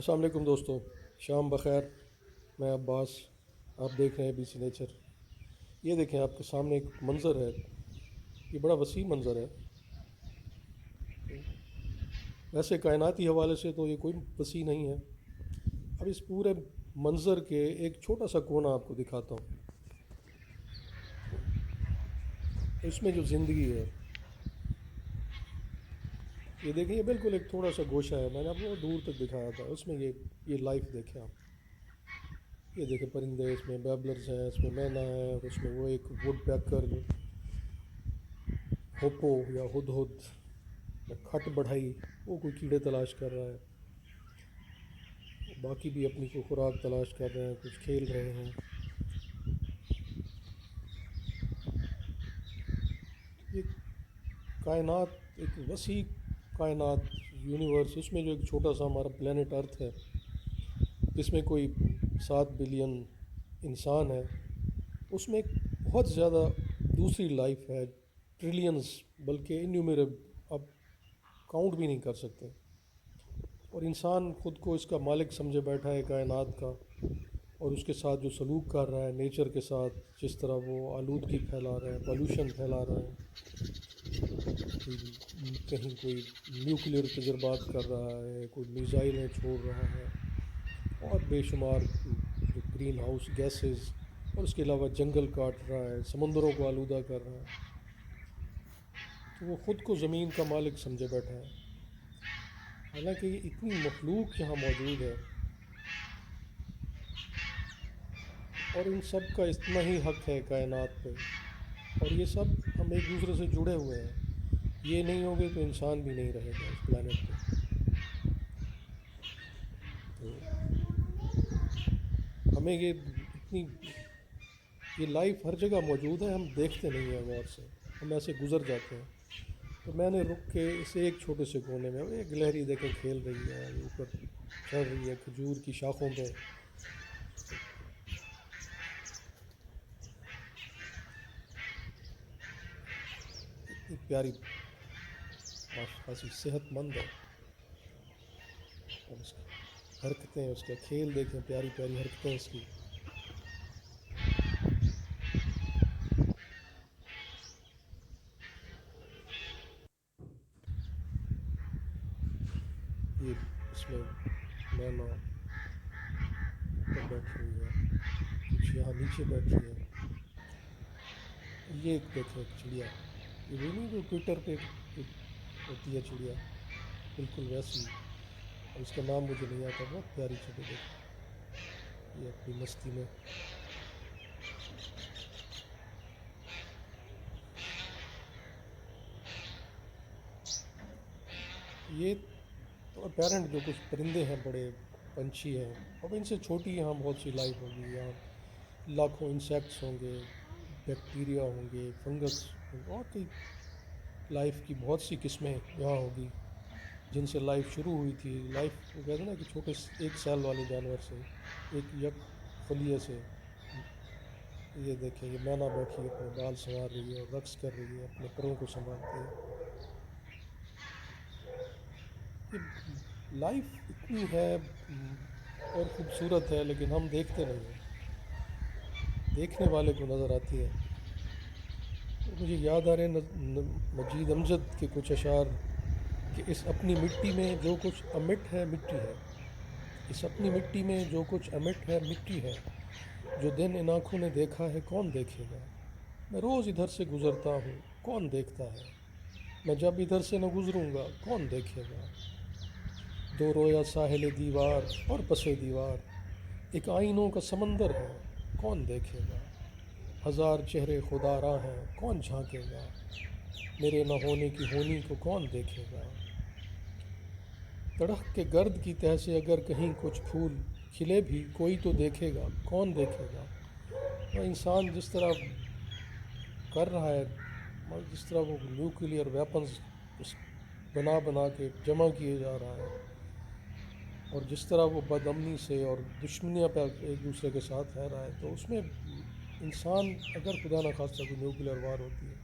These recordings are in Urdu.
السلام علیکم دوستوں، شام بخیر۔ میں عباس، آپ دیکھ رہے ہیں بی سی نیچر۔ یہ دیکھیں آپ کے سامنے ایک منظر ہے، یہ بڑا وسیع منظر ہے۔ ویسے کائناتی حوالے سے تو یہ کوئی وسیع نہیں ہے۔ اب اس پورے منظر کے ایک چھوٹا سا کونا آپ کو دکھاتا ہوں، اس میں جو زندگی ہے، یہ دیکھیں، یہ بالکل ایک تھوڑا سا گوشہ ہے، میں نے آپ کو دور تک دکھایا تھا، اس میں یہ لائف دیکھیں آپ۔ یہ دیکھیں پرندے، اس میں بیبلرز ہیں، اس میں مینا ہے، اور اس میں وہ ایک وڈ پیکر ہوپو یا ہد ہد یا کھٹ بڑھائی، وہ کوئی کیڑے تلاش کر رہا ہے، باقی بھی اپنی کوئی خوراک تلاش کر رہے ہیں، کچھ کھیل رہے ہیں۔ یہ کائنات ایک وسیع کائنات، یونیورس، اس میں جو ایک چھوٹا سا ہمارا پلینٹ ارتھ ہے، جس میں کوئی 7 بلین انسان ہے، اس میں ایک بہت زیادہ دوسری لائف ہے، ٹریلینز، بلکہ انیومیریبل، اب کاؤنٹ بھی نہیں کر سکتے۔ اور انسان خود کو اس کا مالک سمجھے بیٹھا ہے کائنات کا، اور اس کے ساتھ جو سلوک کر رہا ہے نیچر کے ساتھ، جس طرح وہ آلودگی پھیلا رہا ہے، پالوشن پھیلا رہا ہے، کہیں کوئی نیوکلیئر تجربات کر رہا ہے، کوئی میزائلیں چھوڑ رہا ہے، اور بے شمار جو گرین ہاؤس گیسز، اور اس کے علاوہ جنگل کاٹ رہا ہے، سمندروں کو آلودہ کر رہا ہے، تو وہ خود کو زمین کا مالک سمجھے بیٹھا ہے۔ حالانکہ یہ اتنی مخلوق یہاں موجود ہے، اور ان سب کا اتنا ہی حق ہے کائنات پہ، اور یہ سب ہم ایک دوسرے سے جڑے ہوئے ہیں۔ یہ نہیں ہوگے تو انسان بھی نہیں رہے گا اس پلانٹ پہ۔ تو ہمیں یہ لائف ہر جگہ موجود ہے، ہم دیکھتے نہیں ہیں غور سے، ہم ایسے گزر جاتے ہیں۔ تو میں نے رک کے اس ایک چھوٹے سے کونے میں، ایک گلہری دیکھیں کھیل رہی ہے، یہ اوپر چڑھ رہی ہے کھجور کی شاخوں پہ۔ اتنی پیاری، خاصی صحت مند ہے، اور اس کی حرکتیں، اس کا کھیل دیکھیں، پیاری پیاری حرکتیں اس کی۔ یہ اس میں مینا اوپر بیٹھی ہوئی ہے، کچھ یہاں نیچے بیٹھی ہے۔ یہ ایک دیکھیں ایک چڑیا، یہ وہ نہیں جو ٹویٹر پہ ایک ہوتی ہے چڑیا، بالکل ویسی، اور اس کا نام مجھے نہیں آتا، بہت پیاری چڑیا دیکھیں، یہ اپنی مستی میں۔ یہ تو اپیرنٹ جو کچھ پرندے ہیں، بڑے پنچھی ہیں، اب ان سے چھوٹی یہاں بہت سی لائف ہوگی، یہاں لاکھوں انسیکٹس ہوں گے، بیکٹیریا ہوں گے، فنگس ہوں گے، اور کئی لائف کی بہت سی قسمیں یہاں ہوگی، جن سے لائف شروع ہوئی تھی۔ لائف وہ کہتے ہیں نا کہ چھوٹے ایک سیل والے جانور سے، ایک یک خلیے سے۔ یہ دیکھیں، یہ مینا بیٹھی اپنے بال سنوار رہی ہے اور رقص کر رہی ہے اپنے پروں کو سنبھالتے ہوئے۔ یہ لائف اتنی ہے اور خوبصورت ہے، لیکن ہم دیکھتے نہیں ہیں، دیکھنے والے کو نظر آتی ہے۔ تو مجھے یاد آ رہے ہیں مجید امجد کے کچھ اشعار، کہ اس اپنی مٹی میں جو کچھ امٹ ہے مٹی ہے، اس اپنی مٹی میں جو کچھ امٹ ہے مٹی ہے، جو دن ان آنکھوں نے دیکھا ہے کون دیکھے گا، میں روز ادھر سے گزرتا ہوں کون دیکھتا ہے، میں جب ادھر سے نہ گزروں گا کون دیکھے گا، دو رویا ساحل دیوار اور پسے دیوار، ایک آئینوں کا سمندر ہے کون دیکھے گا، ہزار چہرے خدا را ہیں کون جھانکے گا، میرے نہ ہونے کی ہونی کو کون دیکھے گا، تڑخ کے گرد کی تہ سے اگر کہیں کچھ پھول کھلے بھی کوئی تو دیکھے گا کون دیکھے گا۔ اور انسان جس طرح کر رہا ہے، جس طرح وہ نیوکلیئر ویپنز بنا بنا کے جمع کیے جا رہا ہے، اور جس طرح وہ بد امنی سے اور دشمنیاں پہ ایک دوسرے کے ساتھ رہ رہا ہے، تو اس میں انسان، اگر خدا نخواستہ کوئی نیوکلیئر وار ہوتی ہے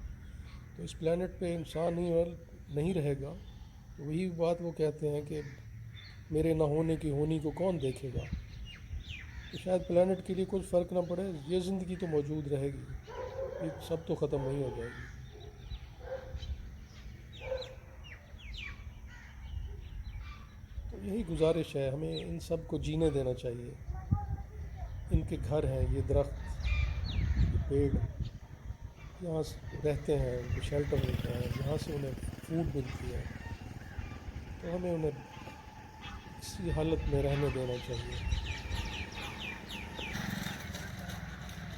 تو اس پلانٹ پہ انسان ہی نہیں رہے گا۔ تو وہی بات وہ کہتے ہیں کہ میرے نہ ہونے کی ہونی کو کون دیکھے گا؟ تو شاید پلانٹ کے لیے کچھ فرق نہ پڑے، یہ زندگی تو موجود رہے گی، یہ سب تو ختم نہیں ہو جائے گی۔ تو یہی گزارش ہے، ہمیں ان سب کو جینے دینا چاہیے۔ ان کے گھر ہیں، یہ درخت، یہ پیڑ، یہاں رہتے ہیں، ان کو شیلٹر ملتا ہے، یہاں سے انہیں فوڈ ملتی ہے، تو ہمیں انہیں اسی حالت میں رہنے دینا چاہیے۔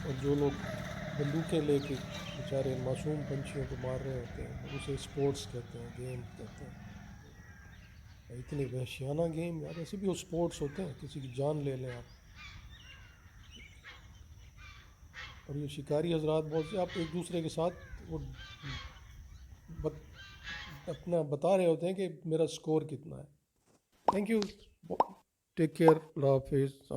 اور جو لوگ بندوقیں لے کے بیچارے معصوم پنچھیوں کو مار رہے ہوتے ہیں، اور اسے اسپورٹس کہتے ہیں، گیم کہتے ہیں، اتنی وحشیانہ گیم یار، ایسے بھی وہ اسپورٹس ہوتے ہیں، کسی کی جان لے لیں آپ۔ اور یہ شکاری حضرات بہت سے آپ ایک دوسرے کے ساتھ وہ اپنا بتا رہے ہوتے ہیں کہ میرا سکور کتنا ہے۔ تھینک یو، ٹیک کیئر، اللہ حافظ۔